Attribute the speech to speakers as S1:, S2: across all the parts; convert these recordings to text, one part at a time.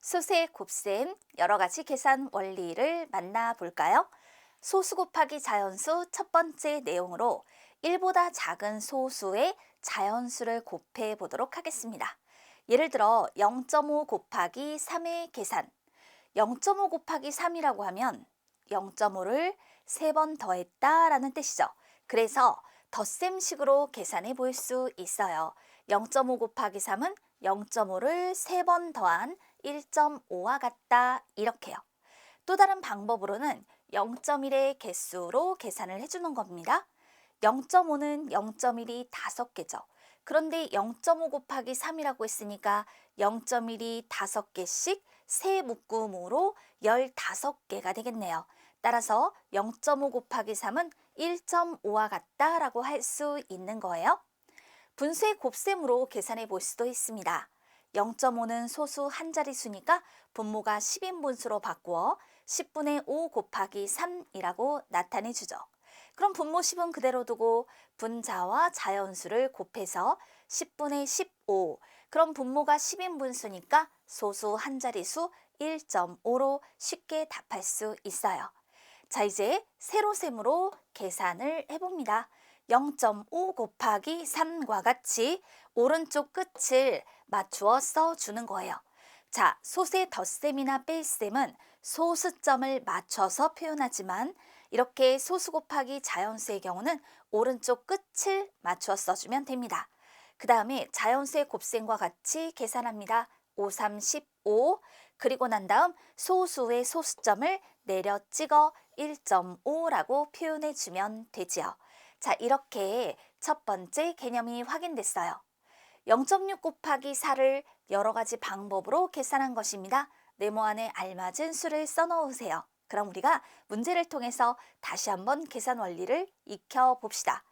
S1: 수세 곱셈 여러 가지 계산 원리를 만나볼까요? 소수 곱하기 자연수 첫 번째 내용으로 1보다 작은 소수의 자연수를 곱해 보도록 하겠습니다. 예를 들어 0.5 곱하기 3의 계산. 0.5 곱하기 3이라고 하면 0.5를 3번 더했다라는 뜻이죠. 그래서 덧셈식으로 계산해 볼 수 있어요. 0.5 곱하기 3은 0.5를 3번 더한 1.5와 같다 이렇게요. 또 다른 방법으로는 0.1의 개수로 계산을 해주는 겁니다. 0.5는 0.1이 5개죠. 그런데 0.5 곱하기 3이라고 했으니까 0.1이 5개씩 세 묶음으로 15개가 되겠네요. 따라서 0.5 곱하기 3은 1.5와 같다라고 할 수 있는 거예요. 분수의 곱셈으로 계산해 볼 수도 있습니다. 0.5는 소수 한 자릿수니까 분모가 10인분수로 바꾸어 10분의 5 곱하기 3이라고 나타내 주죠. 그럼 분모 10은 그대로 두고 분자와 자연수를 곱해서 10분의 15. 그럼 분모가 10인분수니까 소수 한 자릿수 1.5로 쉽게 답할 수 있어요. 자, 이제 세로셈으로 계산을 해봅니다. 0.5 곱하기 3과 같이 오른쪽 끝을 맞추어 써주는 거예요. 자, 소수의 덧셈이나 뺄셈은 소수점을 맞춰서 표현하지만 이렇게 소수 곱하기 자연수의 경우는 오른쪽 끝을 맞추어 써주면 됩니다. 그 다음에 자연수의 곱셈과 같이 계산합니다. 5, 3, 15. 그리고 난 다음 소수의 소수점을 내려 찍어 1.5라고 표현해 주면 되지요. 자, 이렇게 첫 번째 개념이 확인됐어요. 0.6 곱하기 4를 여러 가지 방법으로 계산한 것입니다. 네모 안에 알맞은 수를 써넣으세요. 그럼 우리가 문제를 통해서 다시 한번 계산 원리를 익혀봅시다.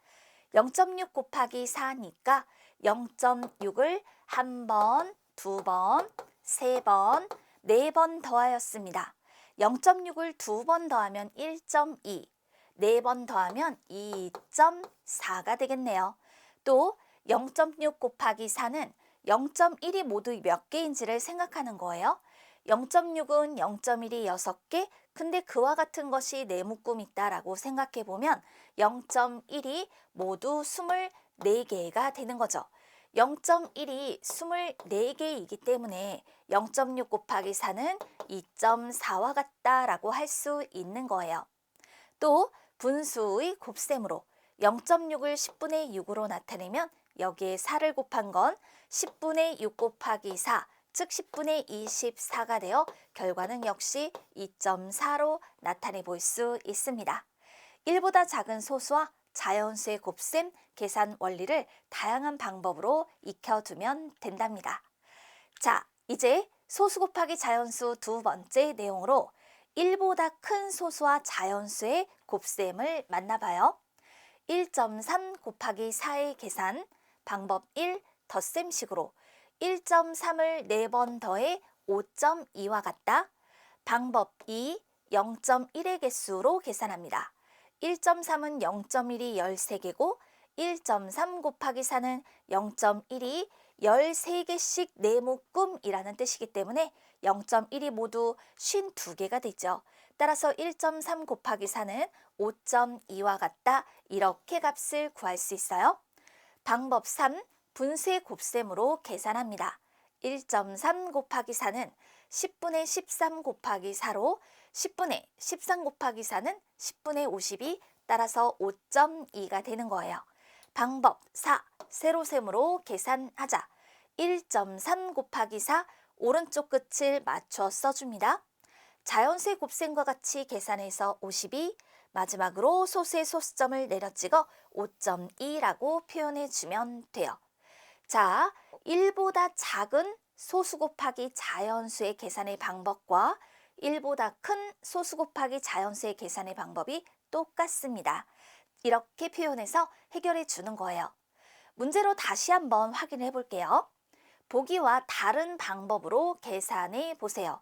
S1: 0.6 곱하기 4니까 0.6을 한 번, 두 번, 세 번, 네 번 더하였습니다. 0.6을 두 번 더하면 1.2, 네 번 더하면 2.4가 되겠네요. 또 0.6 곱하기 4는 0.1이 모두 몇 개인지를 생각하는 거예요. 0.6은 0.1이 6개, 근데 그와 같은 것이 네 묶음 있다라고 생각해 보면 0.1이 모두 24개가 되는 거죠. 0.1이 24개이기 때문에 0.6 곱하기 4는 2.4와 같다라고 할 수 있는 거예요. 또 분수의 곱셈으로 0.6을 10분의 6으로 나타내면 여기에 4를 곱한 건 10분의 6 곱하기 4, 즉 10분의 24가 되어 결과는 역시 2.4로 나타내 볼 수 있습니다. 1보다 작은 소수와 자연수의 곱셈 계산 원리를 다양한 방법으로 익혀두면 된답니다. 자, 이제 소수 곱하기 자연수 두 번째 내용으로 1보다 큰 소수와 자연수의 곱셈을 만나봐요. 1.3 곱하기 4의 계산, 방법 1, 덧셈식으로 1.3을 4번 더해 5.2와 같다. 방법 2, 0.1의 개수로 계산합니다. 1.3은 0.1이 13개고 1.3 곱하기 4는 0.1이 13개씩 네묶음이라는 뜻이기 때문에 0.1이 모두 52개가 되죠. 따라서 1.3 곱하기 4는 5.2와 같다. 이렇게 값을 구할 수 있어요. 방법 3, 분수의 곱셈으로 계산합니다. 1.3 곱하기 4는 10분의 13 곱하기 4로 10분의 13 곱하기 4는 10분의 52, 따라서 5.2가 되는 거예요. 방법 4, 세로셈으로 계산하자. 1.3 곱하기 4, 오른쪽 끝을 맞춰 써줍니다. 자연수의 곱셈과 같이 계산해서 52, 마지막으로 소수의 소수점을 내려 찍어 5.2라고 표현해 주면 돼요. 자, 1보다 작은 소수 곱하기 자연수의 계산의 방법과 1보다 큰 소수 곱하기 자연수의 계산의 방법이 똑같습니다. 이렇게 표현해서 해결해 주는 거예요. 문제로 다시 한번 확인해 볼게요. 보기와 다른 방법으로 계산해 보세요.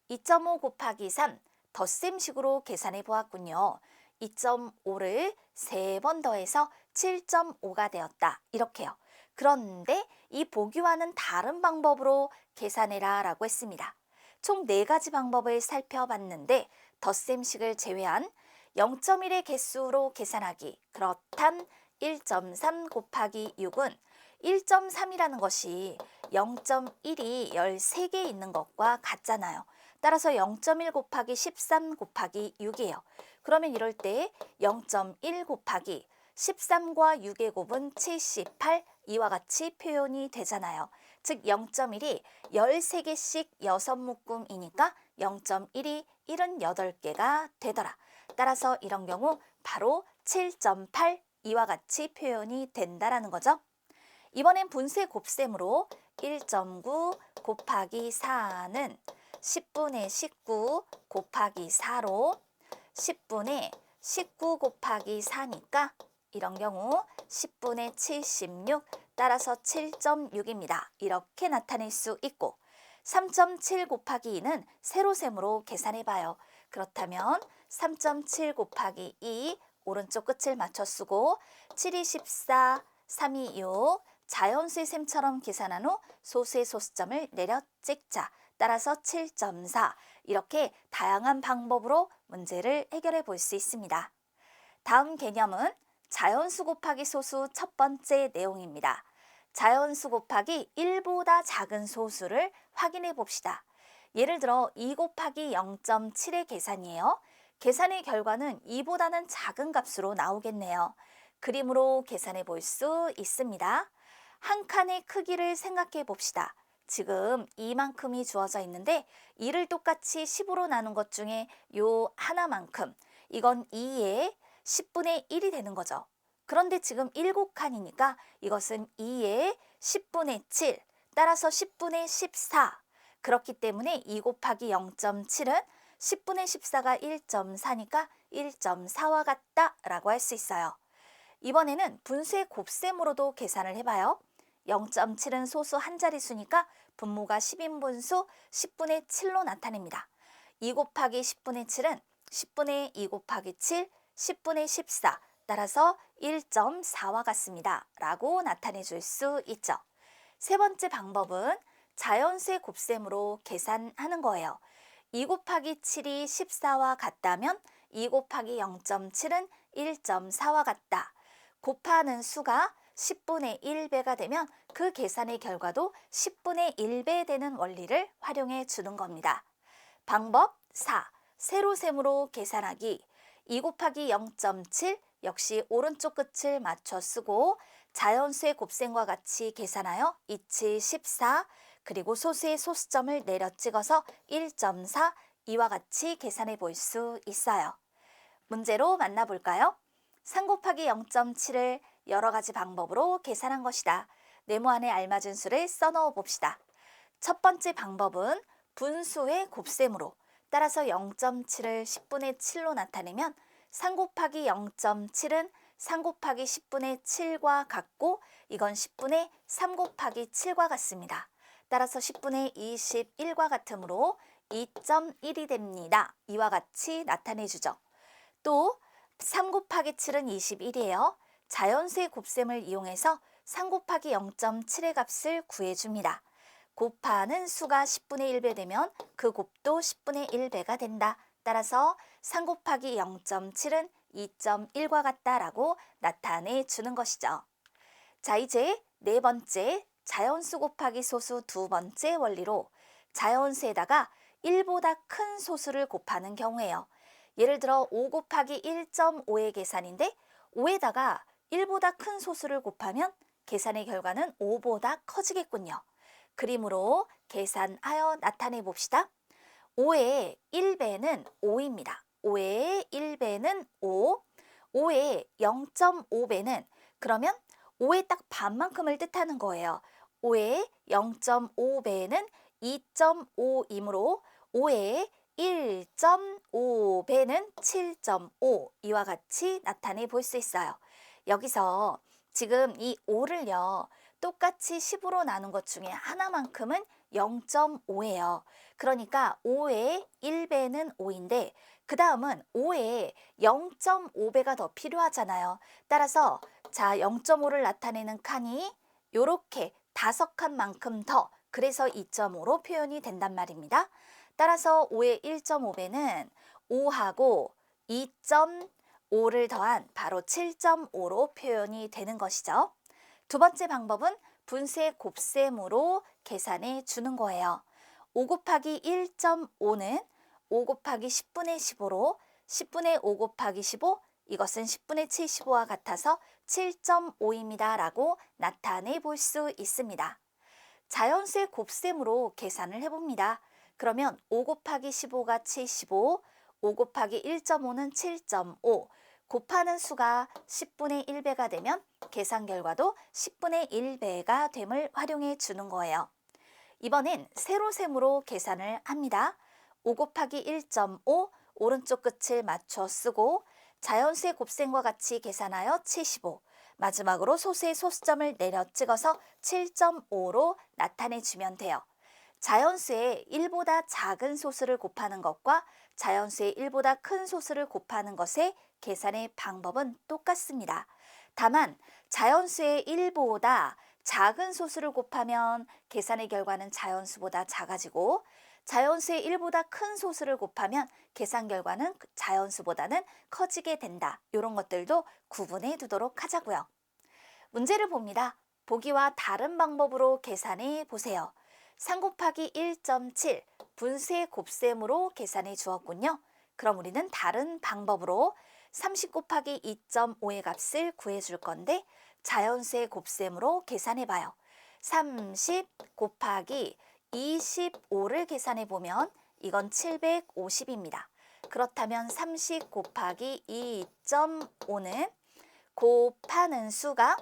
S1: 2.5 곱하기 3, 덧셈식으로 계산해 보았군요. 2.5를 3번 더해서 7.5가 되었다. 이렇게요. 그런데 이 보기와는 다른 방법으로 계산해라 라고 했습니다. 총 4가지 방법을 살펴봤는데 덧셈식을 제외한 0.1의 개수로 계산하기. 그렇담 1.3 곱하기 6은 1.3이라는 것이 0.1이 13개 있는 것과 같잖아요. 따라서 0.1 곱하기 13 곱하기 6이에요. 그러면 이럴 때 0.1 곱하기 13과 6의 곱은 78, 이와 같이 표현이 되잖아요. 즉 0.1이 13개씩 6묶음이니까 0.1이 78개가 되더라. 따라서 이런 경우 바로 7.8, 이와 같이 표현이 된다라는 거죠. 이번엔 분수의 곱셈으로 1.9 곱하기 4는 10분의 19 곱하기 4로 10분의 19 곱하기 4니까 이런 경우 10분의 76, 따라서 7.6입니다. 이렇게 나타낼 수 있고 3.7 곱하기 2는 세로셈으로 계산해봐요. 그렇다면 3.7 곱하기 2, 오른쪽 끝을 맞춰 쓰고 7이 14, 3이 6, 자연수의 셈처럼 계산한 후 소수의 소수점을 내려 찍자. 따라서 7.4, 이렇게 다양한 방법으로 문제를 해결해 볼 수 있습니다. 다음 개념은 자연수 곱하기 소수 첫 번째 내용입니다. 자연수 곱하기 1보다 작은 소수를 확인해 봅시다. 예를 들어 2 곱하기 0.7의 계산이에요. 계산의 결과는 2보다는 작은 값으로 나오겠네요. 그림으로 계산해 볼 수 있습니다. 한 칸의 크기를 생각해 봅시다. 지금 이만큼이 주어져 있는데 2를 똑같이 10으로 나눈 것 중에 요 하나만큼, 이건 2의 10분의 1이 되는 거죠. 그런데 지금 7칸이니까 이것은 2의 10분의 7, 따라서 10분의 14. 그렇기 때문에 2 곱하기 0.7은 10분의 14가 1.4니까 1.4와 같다라고 할 수 있어요. 이번에는 분수의 곱셈으로도 계산을 해봐요. 0.7은 소수 한 자릿수니까 분모가 10인분수 10분의 7로 나타냅니다. 2 곱하기 10분의 7은 10분의 2 곱하기 7, 10분의 14, 따라서 1.4와 같습니다. 라고 나타내 줄 수 있죠. 세 번째 방법은 자연수의 곱셈으로 계산하는 거예요. 2 곱하기 7이 14와 같다면 2 곱하기 0.7은 1.4와 같다. 곱하는 수가 10분의 1배가 되면 그 계산의 결과도 10분의 1배 되는 원리를 활용해 주는 겁니다. 방법 4. 세로셈으로 계산하기. 2 곱하기 0.7 역시 오른쪽 끝을 맞춰 쓰고 자연수의 곱셈과 같이 계산하여 2치 14, 그리고 소수의 소수점을 내려 찍어서 1.4, 이와 같이 계산해 볼 수 있어요. 문제로 만나볼까요? 3 곱하기 0.7을 여러 가지 방법으로 계산한 것이다. 네모안에 알맞은 수를 써넣어 봅시다. 첫 번째 방법은 분수의 곱셈으로, 따라서 0.7을 10분의 7로 나타내면 3 곱하기 0.7은 3 곱하기 10분의 7과 같고 이건 10분의 3 곱하기 7과 같습니다. 따라서 10분의 21과 같으므로 2.1이 됩니다. 이와 같이 나타내주죠. 또 3 곱하기 7은 21이에요. 자연수의 곱셈을 이용해서 3 곱하기 0.7의 값을 구해줍니다. 곱하는 수가 10분의 1배 되면 그 곱도 10분의 1배가 된다. 따라서 3 곱하기 0.7은 2.1과 같다라고 나타내 주는 것이죠. 자, 이제 네 번째 자연수 곱하기 소수 두 번째 원리로 자연수에다가 1보다 큰 소수를 곱하는 경우에요. 예를 들어 5 곱하기 1.5의 계산인데 5에다가 1보다 큰 소수를 곱하면 계산의 결과는 5보다 커지겠군요. 그림으로 계산하여 나타내 봅시다. 5의 1배는 5입니다. 5의 1배는 5, 5의 0.5배는 그러면 5의 딱 반만큼을 뜻하는 거예요. 5의 0.5배는 2.5이므로 5의 1.5배는 7.5, 이와 같이 나타내 볼 수 있어요. 여기서 지금 이 5를요. 똑같이 10으로 나눈 것 중에 하나만큼은 0.5예요. 그러니까 5의 1배는 5인데 그 다음은 5의 0.5배가 더 필요하잖아요. 따라서 자 0.5를 나타내는 칸이 요렇게 5칸만큼 더, 그래서 2.5로 표현이 된단 말입니다. 따라서 5의 1.5배는 5하고 2.5를 더한 바로 7.5로 표현이 되는 것이죠. 두 번째 방법은 분수의 곱셈으로 계산해 주는 거예요. 5 곱하기 1.5는 5 곱하기 10분의 15로 10분의 5 곱하기 15, 이것은 10분의 75와 같아서 7.5입니다. 라고 나타내 볼 수 있습니다. 자연수의 곱셈으로 계산을 해봅니다. 그러면 5 곱하기 15가 75, 5 곱하기 1.5는 7.5, 곱하는 수가 10분의 1배가 되면 계산 결과도 10분의 1배가 됨을 활용해 주는 거예요. 이번엔 세로셈으로 계산을 합니다. 5 곱하기 1.5, 오른쪽 끝을 맞춰 쓰고 자연수의 곱셈과 같이 계산하여 75, 마지막으로 소수의 소수점을 내려 찍어서 7.5로 나타내주면 돼요. 자연수의 1보다 작은 소수를 곱하는 것과 자연수의 1보다 큰 소수를 곱하는 것의 계산의 방법은 똑같습니다. 다만 자연수의 1보다 작은 소수를 곱하면 계산의 결과는 자연수보다 작아지고 자연수의 1보다 큰 소수를 곱하면 계산 결과는 자연수보다는 커지게 된다. 이런 것들도 구분해 두도록 하자고요. 문제를 봅니다. 보기와 다른 방법으로 계산해 보세요. 3 곱하기 1.7 분수의 곱셈으로 계산해 주었군요. 그럼 우리는 다른 방법으로 30 곱하기 2.5의 값을 구해줄 건데 자연수의 곱셈으로 계산해 봐요. 30 곱하기 25를 계산해 보면 이건 750입니다. 그렇다면 30 곱하기 2.5는 곱하는 수가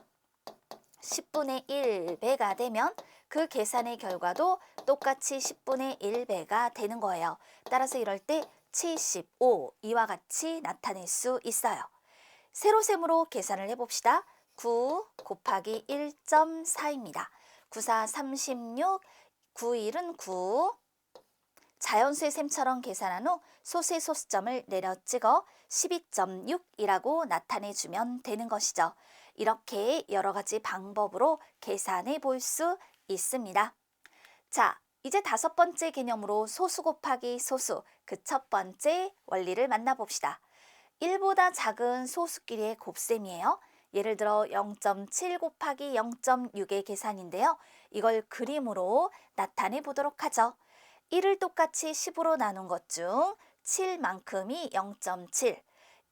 S1: 10분의 1배가 되면 그 계산의 결과도 똑같이 10분의 1배가 되는 거예요. 따라서 이럴 때 75, 이와 같이 나타낼 수 있어요. 세로셈으로 계산을 해봅시다. 9 곱하기 1.4입니다. 9, 4, 36, 9, 1은 9. 자연수의 셈처럼 계산한 후 소수의 소수점을 내려 찍어 12.6이라고 나타내주면 되는 것이죠. 이렇게 여러 가지 방법으로 계산해 볼 수 있습니다. 자, 이제 5번째 개념으로 소수 곱하기 소수, 그 첫 번째 원리를 만나봅시다. 1보다 작은 소수끼리의 곱셈이에요. 예를 들어 0.7 곱하기 0.6의 계산인데요. 이걸 그림으로 나타내 보도록 하죠. 1을 똑같이 10으로 나눈 것 중 7만큼이 0.7,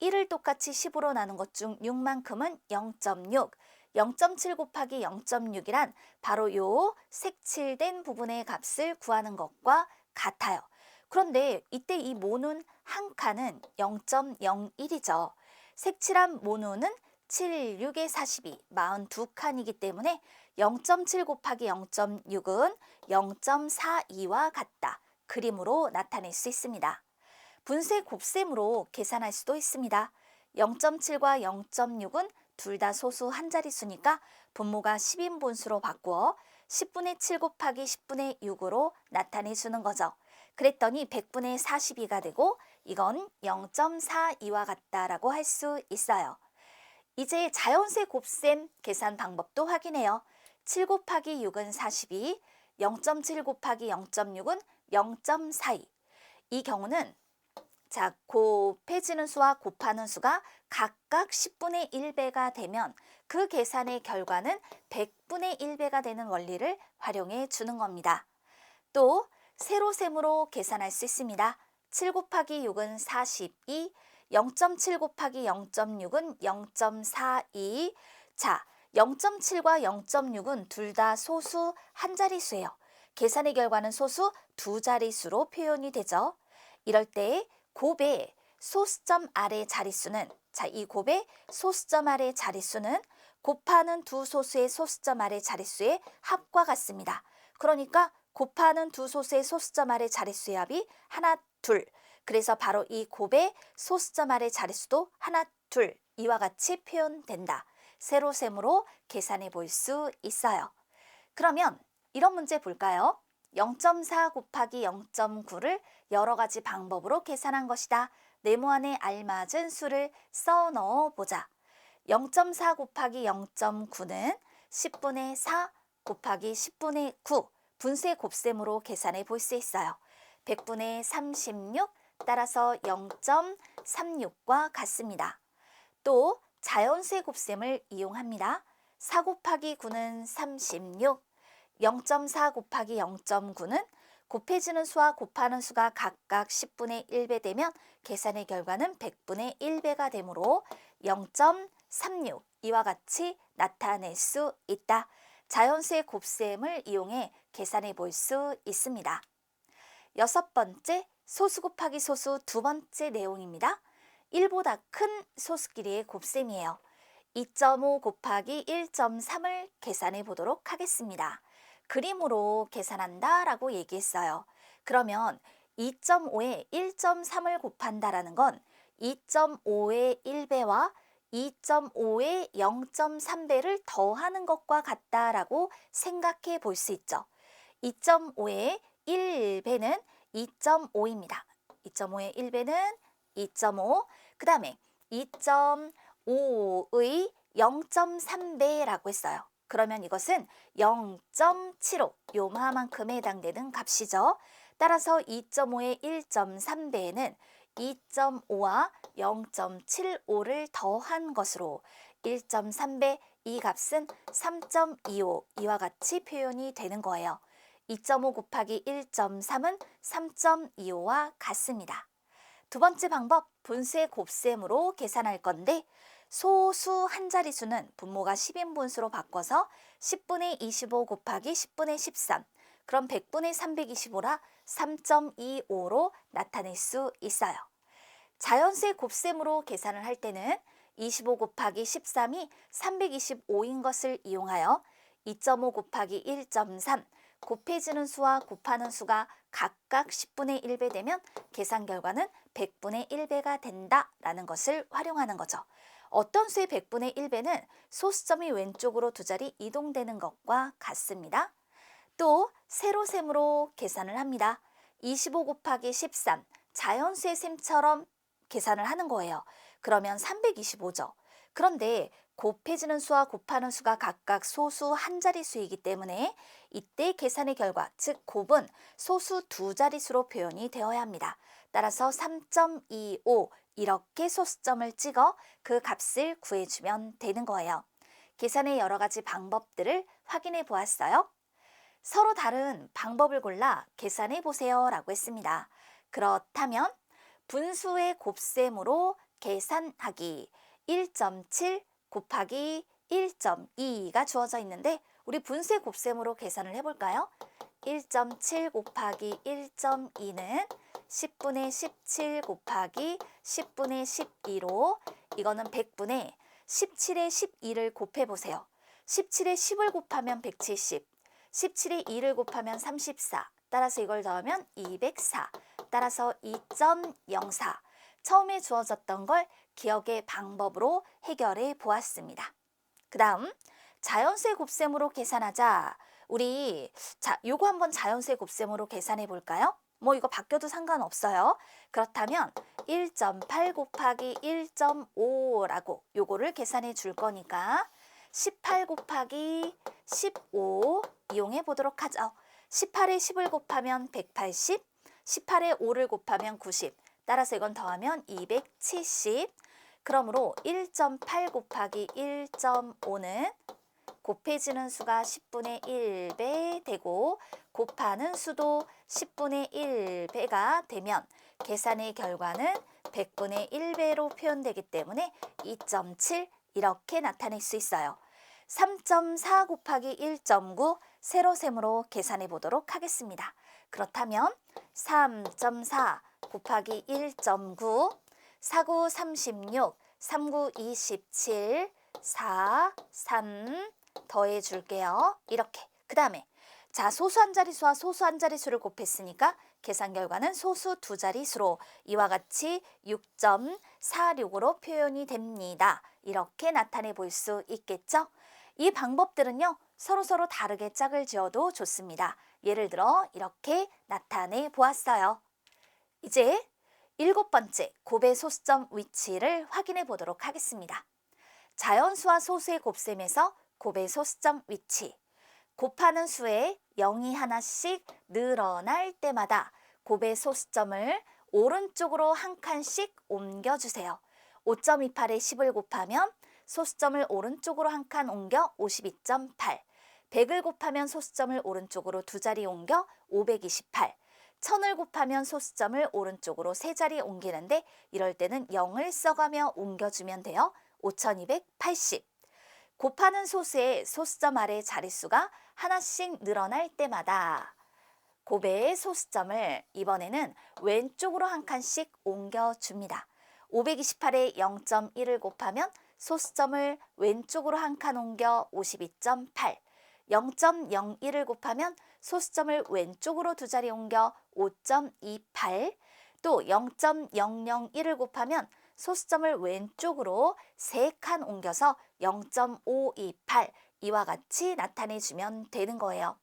S1: 1을 똑같이 10으로 나눈 것 중 6만큼은 0.6, 0.7 곱하기 0.6이란 바로 요 색칠된 부분의 값을 구하는 것과 같아요. 그런데 이때 이 모눈 한 칸은 0.01이죠. 색칠한 모눈은 7, 6의 42, 42칸이기 때문에 0.7 곱하기 0.6은 0.42와 같다. 그림으로 나타낼 수 있습니다. 분수의 곱셈으로 계산할 수도 있습니다. 0.7과 0.6은 둘 다 소수 한 자릿수니까 분모가 10인분수로 바꾸어 10분의 7 곱하기 10분의 6으로 나타내주는 거죠. 그랬더니 100분의 42가 되고 이건 0.42와 같다라고 할 수 있어요. 이제 자연수의 곱셈 계산 방법도 확인해요. 7 곱하기 6은 42, 0.7 곱하기 0.6은 0.42. 이 경우는 자, 곱해지는 수와 곱하는 수가 각각 10분의 1배가 되면 그 계산의 결과는 100분의 1배가 되는 원리를 활용해 주는 겁니다. 또 세로셈으로 계산할 수 있습니다. 7 곱하기 6은 42, 0.7 곱하기 0.6은 0.42. 자, 0.7과 0.6은 둘 다 소수 한 자릿수예요. 계산의 결과는 소수 두 자릿수로 표현이 되죠. 이럴 때 곱의 소수점 아래 자릿수는, 자, 이 곱의 소수점 아래 자릿수는 곱하는 두 소수의 소수점 아래 자릿수의 합과 같습니다. 그러니까 곱하는 두 소수의 소수점 아래 자릿수의 합이 하나, 둘. 그래서 바로 이 곱의 소수점 아래 자릿수도 하나, 둘. 이와 같이 표현된다. 세로셈으로 계산해 볼 수 있어요. 그러면 이런 문제 볼까요? 0.4 곱하기 0.9를 여러 가지 방법으로 계산한 것이다. 네모안에 알맞은 수를 써 넣어 보자. 0.4 곱하기 0.9는 10분의 4 곱하기 10분의 9 분수의 곱셈으로 계산해 볼 수 있어요. 100분의 36 따라서 0.36과 같습니다. 또 자연수의 곱셈을 이용합니다. 4 곱하기 9는 36, 0.4 곱하기 0.9는 곱해지는 수와 곱하는 수가 각각 10분의 1배 되면 계산의 결과는 100분의 1배가 되므로 0.36 이와 같이 나타낼 수 있다. 자연수의 곱셈을 이용해 계산해 볼 수 있습니다. 6번째, 소수 곱하기 소수 두 번째 내용입니다. 1보다 큰 소수끼리의 곱셈이에요. 2.5 곱하기 1.3을 계산해 보도록 하겠습니다. 그림으로 계산한다 라고 얘기했어요. 그러면 2.5에 1.3을 곱한다라는 건 2.5의 1배와 2.5의 0.3배를 더하는 것과 같다라고 생각해 볼 수 있죠. 2.5의 1배는 2.5입니다. 2.5의 1배는 2.5, 그 다음에 2.5의 0.3배라고 했어요. 그러면 이것은 0.75, 요만큼에 해당되는 값이죠. 따라서 2.5의 1.3배는 2.5와 0.75를 더한 것으로 1.3배 이 값은 3.25 이와 같이 표현이 되는 거예요. 2.5 곱하기 1.3은 3.25와 같습니다. 두 번째 방법, 분수의 곱셈으로 계산할 건데 소수 한 자릿수는 분모가 10인분수로 바꿔서 10분의 25 곱하기 10분의 13, 그럼 100분의 325라 3.25로 나타낼 수 있어요. 자연수의 곱셈으로 계산을 할 때는 25 곱하기 13이 325인 것을 이용하여 2.5 곱하기 1.3, 곱해지는 수와 곱하는 수가 각각 10분의 1배 되면 계산 결과는 100분의 1배가 된다라는 것을 활용하는 거죠. 어떤 수의 100분의 1배는 소수점이 왼쪽으로 두 자리 이동되는 것과 같습니다. 또 세로셈으로 계산을 합니다. 25 곱하기 13, 자연수의 셈처럼 계산을 하는 거예요. 그러면 325죠. 그런데 곱해지는 수와 곱하는 수가 각각 소수 한 자릿수이기 때문에 이때 계산의 결과, 즉 곱은 소수 두 자릿수로 표현이 되어야 합니다. 따라서 3.25 이렇게 소수점을 찍어 그 값을 구해주면 되는 거예요. 계산의 여러 가지 방법들을 확인해 보았어요. 서로 다른 방법을 골라 계산해 보세요 라고 했습니다. 그렇다면 분수의 곱셈으로 계산하기 1.7 곱하기 1.2가 주어져 있는데 우리 분수의 곱셈으로 계산을 해볼까요? 1.7 곱하기 1.2는 10분의 17 곱하기 10분의 12로 이거는 100분의 17에 12를 곱해보세요. 17에 10을 곱하면 170, 17에 2를 곱하면 34, 따라서 이걸 더하면 204, 따라서 2.04. 처음에 주어졌던 걸 기억의 방법으로 해결해 보았습니다. 그 다음 자연수의 곱셈으로 계산하자. 우리 요거 한번 자연수의 곱셈으로 계산해 볼까요? 뭐 이거 바뀌어도 상관없어요. 그렇다면 1.8 곱하기 1.5라고 요거를 계산해 줄 거니까 18 곱하기 15 이용해 보도록 하죠. 18에 10을 곱하면 180, 18에 5를 곱하면 90, 따라서 이건 더하면 270. 그러므로 1.8 곱하기 1.5는 곱해지는 수가 10분의 1배 되고 곱하는 수도 10분의 1배가 되면 계산의 결과는 100분의 1배로 표현되기 때문에 2.7 이렇게 나타낼 수 있어요. 3.4 곱하기 1.9 세로셈으로 계산해 보도록 하겠습니다. 그렇다면 3.4 곱하기 1.9, 4구 36, 3구 27, 4, 3 더해 줄게요. 이렇게. 그 다음에 소수 한 자릿수와 소수 한 자릿수를 곱했으니까 계산 결과는 소수 두 자릿수로 이와 같이 6.46으로 표현이 됩니다. 이렇게 나타내 볼 수 있겠죠? 이 방법들은요. 서로 다르게 짝을 지어도 좋습니다. 예를 들어 이렇게 나타내 보았어요. 이제 7번째 곱의 소수점 위치를 확인해 보도록 하겠습니다. 자연수와 소수의 곱셈에서 곱의 소수점 위치. 곱하는 수에 0이 하나씩 늘어날 때마다 곱의 소수점을 오른쪽으로 한 칸씩 옮겨주세요. 5.28에 10을 곱하면 소수점을 오른쪽으로 한 칸 옮겨 52.8, 100을 곱하면 소수점을 오른쪽으로 두 자리 옮겨 528, 1000을 곱하면 소수점을 오른쪽으로 세 자리 옮기는데 이럴 때는 0을 써가며 옮겨주면 돼요. 5280. 곱하는 소수의 소수점 아래 자릿수가 하나씩 늘어날 때마다 곱의 소수점을 이번에는 왼쪽으로 한 칸씩 옮겨줍니다. 528에 0.1을 곱하면 소수점을 왼쪽으로 한 칸 옮겨 52.8, 0.01을 곱하면 소수점을 왼쪽으로 두 자리 옮겨 5.28, 또 0.001을 곱하면 소수점을 왼쪽으로 세 칸 옮겨서 0.528, 이와 같이 나타내주면 되는 거예요.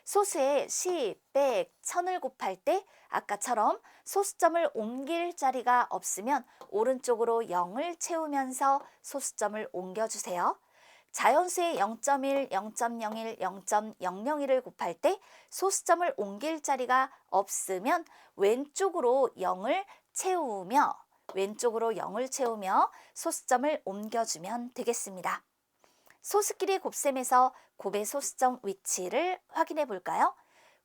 S1: 소수에 10, 100, 1000을 곱할 때 아까처럼 소수점을 옮길 자리가 없으면 오른쪽으로 0을 채우면서 소수점을 옮겨주세요. 자연수의 0.1, 0.01, 0.001을 곱할 때 소수점을 옮길 자리가 없으면 왼쪽으로 0을 채우며 소수점을 옮겨주면 되겠습니다. 소수끼리 곱셈에서 곱의 소수점 위치를 확인해 볼까요?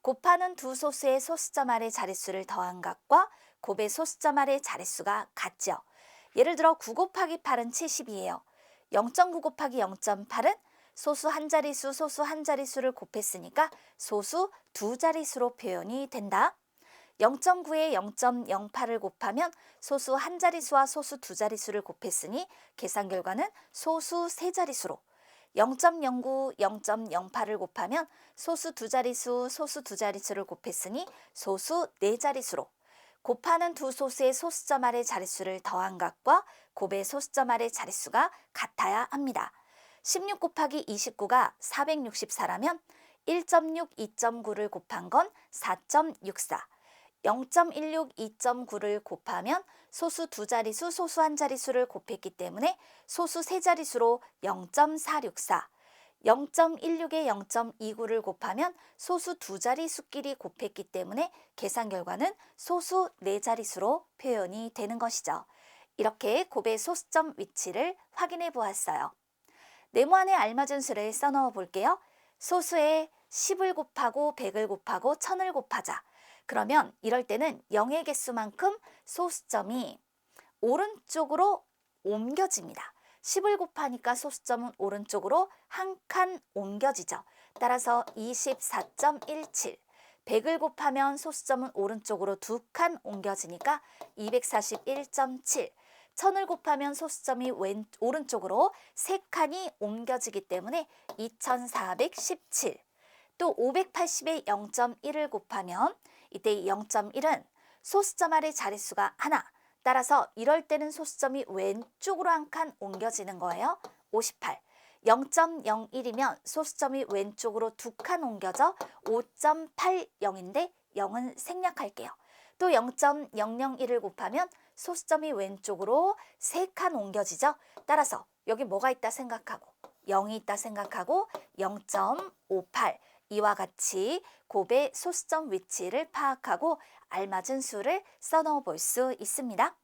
S1: 곱하는 두 소수의 소수점 아래 자릿수를 더한 값과 곱의 소수점 아래 자릿수가 같죠. 예를 들어 9 곱하기 8은 70이에요. 0.9 곱하기 0.8은 소수 한 자릿수를 곱했으니까 소수 두 자릿수로 표현이 된다. 0.9에 0.08을 곱하면 소수 한 자릿수와 소수 두 자릿수를 곱했으니 계산 결과는 소수 세 자릿수로, 0.09, 0.08을 곱하면 소수 두 자릿수를 곱했으니 소수 네 자릿수로, 곱하는 두 소수의 소수점 아래 자릿수를 더한 값과 곱의 소수점 아래 자릿수가 같아야 합니다. 16 곱하기 29가 464라면 1.6, 2.9를 곱한 건 4.64, 0.16, 2.9를 곱하면 소수 두 자릿수, 소수 한 자릿수를 곱했기 때문에 소수 세 자릿수로 0.464, 0.16에 0.29를 곱하면 소수 두 자릿수끼리 곱했기 때문에 계산 결과는 소수 네 자릿수로 표현이 되는 것이죠. 이렇게 곱의 소수점 위치를 확인해 보았어요. 네모안에 알맞은 수를 써넣어 볼게요. 소수에 10을 곱하고 100을 곱하고 1000을 곱하자. 그러면 이럴 때는 0의 개수만큼 소수점이 오른쪽으로 옮겨집니다. 10을 곱하니까 소수점은 오른쪽으로 한 칸 옮겨지죠. 따라서 24.17. 100을 곱하면 소수점은 오른쪽으로 두 칸 옮겨지니까 241.7. 1000을 곱하면 소수점이 오른쪽으로 세 칸이 옮겨지기 때문에 2417. 또 580에 0.1을 곱하면 이때 이 0.1은 소수점 아래 자릿수가 하나, 따라서 이럴 때는 소수점이 왼쪽으로 한 칸 옮겨지는 거예요. 58. 0.01이면 소수점이 왼쪽으로 두 칸 옮겨져 5.80인데 0은 생략할게요. 또 0.001을 곱하면 소수점이 왼쪽으로 세 칸 옮겨지죠. 따라서 여기 뭐가 있다 생각하고 0이 있다 생각하고 0.58, 이와 같이 곱의 소수점 위치를 파악하고 알맞은 수를 써넣어 볼 수 있습니다.